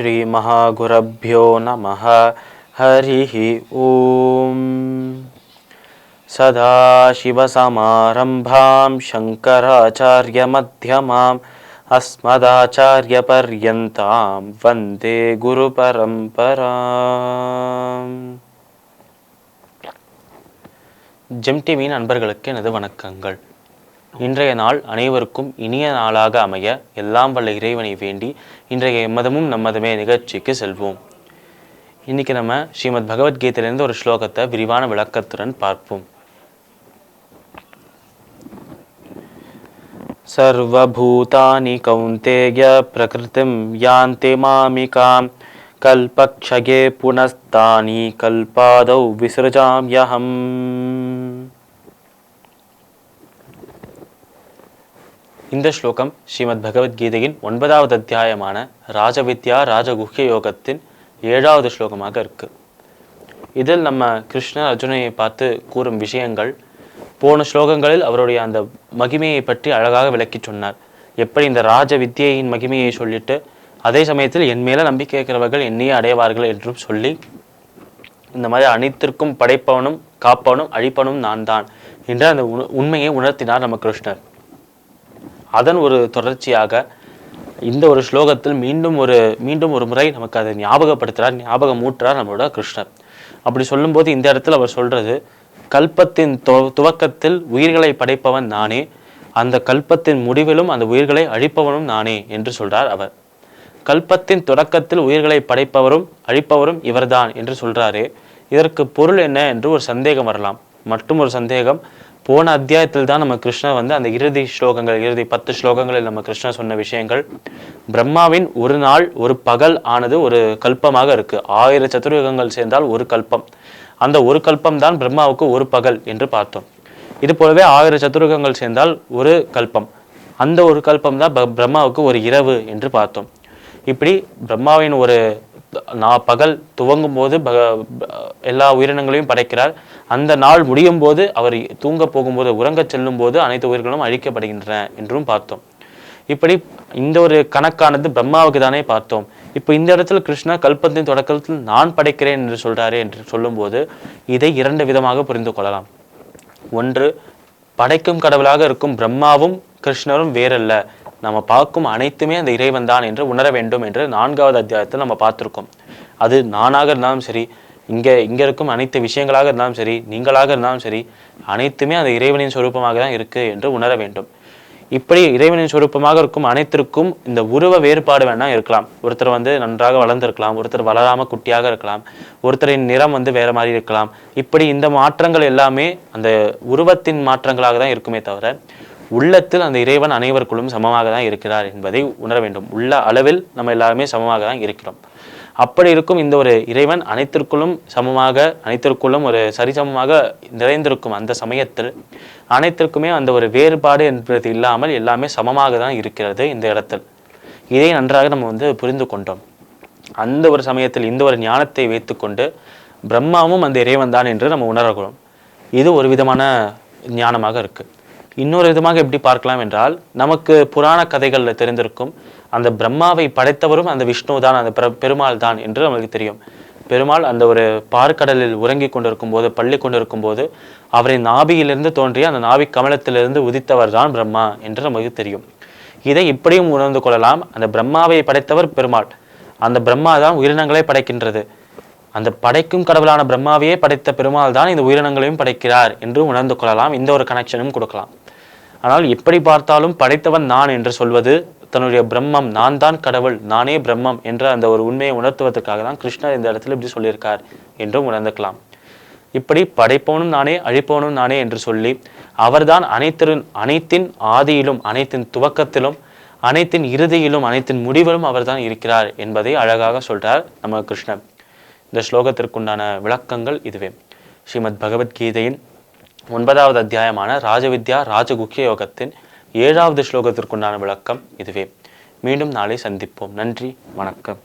ஸ்ரீ மகாகுரப்யோ நமஹ. ஹரிஹி ஓம். சதாசிவசமாரம்பாம் சங்கராச்சார்ய மத்யமாம் அஸ்மதாச்சார்ய பர்யந்தாம் வந்தே குரு பரம்பராம். ஜெம் டிவியின் அன்பர்களுக்கு எனது வணக்கங்கள். இன்றைய நாள் அனைவருக்கும் இனிய நாளாக அமைய எல்லாம் வல்ல இறைவனை வேண்டி இன்றைய எம்மதமும் நம்மதமே நிகழ்ச்சிக்கு செல்வோம். இன்னைக்கு நம்ம ஸ்ரீமத் பகவத்கீதையிலிருந்து ஒரு ஸ்லோகத்தை விரிவான விளக்கத்துடன் பார்ப்போம். சர்வபூதானி கௌந்தேய பிரகிருதிம் யாந்தி மாமிகாம் கல்பக்ஷயே புனஸ்தானி கல்பாதௌ விஸ்ருஜாம்யஹம். இந்த ஸ்லோகம் ஸ்ரீமத் பகவத்கீதையின் 9வது அத்தியாயமான ராஜவித்யா ராஜகுஹ்ய யோகத்தின் 7வது ஸ்லோகமாக இருக்கு. இதில் நம்ம கிருஷ்ணர் அர்ஜுனையை பார்த்து கூறும் விஷயங்கள் போன ஸ்லோகங்களில் அவருடைய அந்த மகிமையை பற்றி அழகாக விளக்கி சொன்னார். எப்படி இந்த ராஜ வித்யையின் மகிமையை சொல்லிட்டு அதே சமயத்தில் என் மேல நம்பிக்கை இருக்கிறவர்கள் என்னையே அடைவார்கள் என்றும் சொல்லி இந்த மாதிரி அனைத்திற்கும் படைப்பவனும் காப்பவனும் அழிப்பவனும் நான் தான் என்ற அந்த உண்மையை உணர்த்தினார் நம்ம கிருஷ்ணர். அதன் ஒரு தொடர்ச்சியாக இந்த ஒரு ஸ்லோகத்தில் மீண்டும் ஒரு முறை நமக்கு அதை ஞாபகப்படுத்துகிறார், ஞாபகமூட்டுறார் நம்மளோட கிருஷ்ணர். அப்படி சொல்லும்போது இந்த இடத்துல அவர் சொல்றது, கல்பத்தின் துவக்கத்தில் உயிர்களை படைப்பவன் நானே, அந்த கல்பத்தின் முடிவிலும் அந்த உயிர்களை அழிப்பவனும் நானே என்று சொல்றார் அவர். கல்பத்தின் தொடக்கத்தில் உயிர்களை படைப்பவரும் அழிப்பவரும் இவர்தான் என்று சொல்றாரே, இதற்கு பொருள் என்ன என்று ஒரு சந்தேகம் வரலாம். மற்றும் ஒரு சந்தேகம், போன அத்தியாயத்தில் தான் நம்ம கிருஷ்ணர் அந்த இறுதி 10 ஸ்லோகங்களில் நம்ம கிருஷ்ணர் சொன்ன விஷயங்கள், பிரம்மாவின் ஒரு நாள் ஒரு பகல் ஆனது ஒரு கல்பமாக இருக்கு. 1000 சதுர்யுகங்கள் சேர்ந்தால் ஒரு கல்பம். அந்த ஒரு கல்பம் தான் பிரம்மாவுக்கு ஒரு பகல் என்று பார்த்தோம். இது போலவே 1000 சதுர்யுகங்கள் சேர்ந்தால் ஒரு கல்பம். அந்த ஒரு கல்பம் தான் பிரம்மாவுக்கு ஒரு இரவு என்று பார்த்தோம். இப்படி பிரம்மாவின் ஒரு பகல் துவங்கும் போது எல்லா உயிரினங்களையும் படைக்கிறார். அந்த நாள் முடியும் போது அவர் தூங்க போகும்போது, உறங்க செல்லும் போது அனைத்து உயிர்களும் அழிக்கப்படுகின்றன என்றும் பார்த்தோம். இப்படி இந்த ஒரு கணக்கானது பிரம்மாவுக்கு தானே பார்த்தோம். இப்போ இந்த இடத்துல கிருஷ்ணா கல்பத்தின் தொடக்கத்தில் நான் படைக்கிறேன் என்று சொல்றாரு என்று சொல்லும்போது இதை 2 விதமாக புரிந்து கொள்ளலாம். ஒன்று, படைக்கும் கடவுளாக இருக்கும் பிரம்மாவும் கிருஷ்ணரும் வேறல்ல, நம்ம பார்க்கும் அனைத்துமே அந்த இறைவன் தான் என்று உணர வேண்டும் என்று 4வது அத்தியாயத்தில் நம்ம பார்த்துருக்கோம். அது நானாக இருந்தாலும் சரி, இங்க இருக்கும் அனைத்து விஷயங்களாக இருந்தாலும் சரி, நீங்களாக இருந்தாலும் சரி, அனைத்துமே அந்த இறைவனின் சொரூபமாக தான் இருக்கு என்று உணர வேண்டும். இப்படி இறைவனின் சொரூபமாக இருக்கும் அனைத்திற்கும் இந்த உருவ வேறுபாடு வேணா இருக்கலாம். ஒருத்தர் நன்றாக வளர்ந்திருக்கலாம், ஒருத்தர் வளராம குட்டியாக இருக்கலாம், ஒருத்தரின் நிறம் வேற மாதிரி இருக்கலாம். இப்படி இந்த மாற்றங்கள் எல்லாமே அந்த உருவத்தின் மாற்றங்களாக தான் இருக்குமே தவிர உள்ளத்தில் அந்த இறைவன் அனைவருக்குள்ளும் சமமாக தான் இருக்கிறார் என்பதை உணர வேண்டும். உள்ள அளவில் நம்ம எல்லாருமே சமமாக தான் இருக்கிறோம். அப்படி இருக்கும் இந்த ஒரு இறைவன் அனைத்திற்குள்ளும் ஒரு சரிசமமாக நிறைந்திருக்கும் அந்த சமயத்தில் அனைத்திற்குமே அந்த ஒரு வேறுபாடு என்பது இல்லாமல் எல்லாமே சமமாக தான் இருக்கிறது இந்த இடத்தில். இதை நன்றாக நம்ம புரிந்து கொண்டோம். அந்த ஒரு சமயத்தில் இந்த ஒரு ஞானத்தை வைத்துக்கொண்டு பிரம்மாவும் அந்த இறைவன் தான் என்று நம்ம உணர்கிறோம். இது ஒரு விதமான ஞானமாக இருக்கு. இன்னொரு விதமாக எப்படி பார்க்கலாம் என்றால், நமக்கு புராண கதைகளில் தெரிந்திருக்கும் அந்த பிரம்மாவை படைத்தவரும் அந்த விஷ்ணு தான், அந்த பெருமாள் தான் என்று நமக்கு தெரியும். பெருமாள் அந்த ஒரு பார்க்கடலில் உறங்கி கொண்டிருக்கும் போது, பள்ளி கொண்டிருக்கும் போது அவரின் நாபியிலிருந்து தோன்றிய அந்த நாபி கமலத்திலிருந்து உதித்தவர் தான் பிரம்மா என்று நமக்கு தெரியும். இதை இப்படியும் உணர்ந்து கொள்ளலாம். அந்த பிரம்மாவை படைத்தவர் பெருமாள், அந்த பிரம்மா தான் உயிரினங்களை படைக்கின்றது. அந்த படைக்கும் கடவுளான பிரம்மாவையே படைத்த பெருமாள் தான் இந்த உயிரினங்களையும் படைக்கிறார் என்று உணர்ந்து கொள்ளலாம். இந்த ஒரு கனெக்ஷனும் கொடுக்கலாம். ஆனால் எப்படி பார்த்தாலும் படைத்தவன் நான் என்று சொல்வது தன்னுடைய பிரம்மம், நான் தான் கடவுள், நானே பிரம்மம் என்ற அந்த ஒரு உண்மையை உணர்த்துவதற்காக தான் கிருஷ்ணர் இந்த இடத்துல இப்படி சொல்லியிருக்கார் என்றும் உணர்ந்துக்கலாம். இப்படி படைப்பவனும் நானே, அழிப்பவனும் நானே என்று சொல்லி அவர்தான் அனைத்தின் ஆதியிலும், அனைத்தின் துவக்கத்திலும், அனைத்தின் இறுதியிலும், அனைத்தின் முடிவிலும் அவர்தான் இருக்கிறார் என்பதை அழகாக சொல்றார் நம்ம கிருஷ்ணர். இந்த ஸ்லோகத்திற்குண்டான விளக்கங்கள் இதுவே. ஸ்ரீமத் பகவத்கீதையின் 9வது அத்தியாயமான ராஜவித்யா ராஜகுஹ்ய யோகத்தின் 7வது ஸ்லோகத்திற்குண்டான விளக்கம் இதுவே. மீண்டும் நாளை சந்திப்போம். நன்றி, வணக்கம்.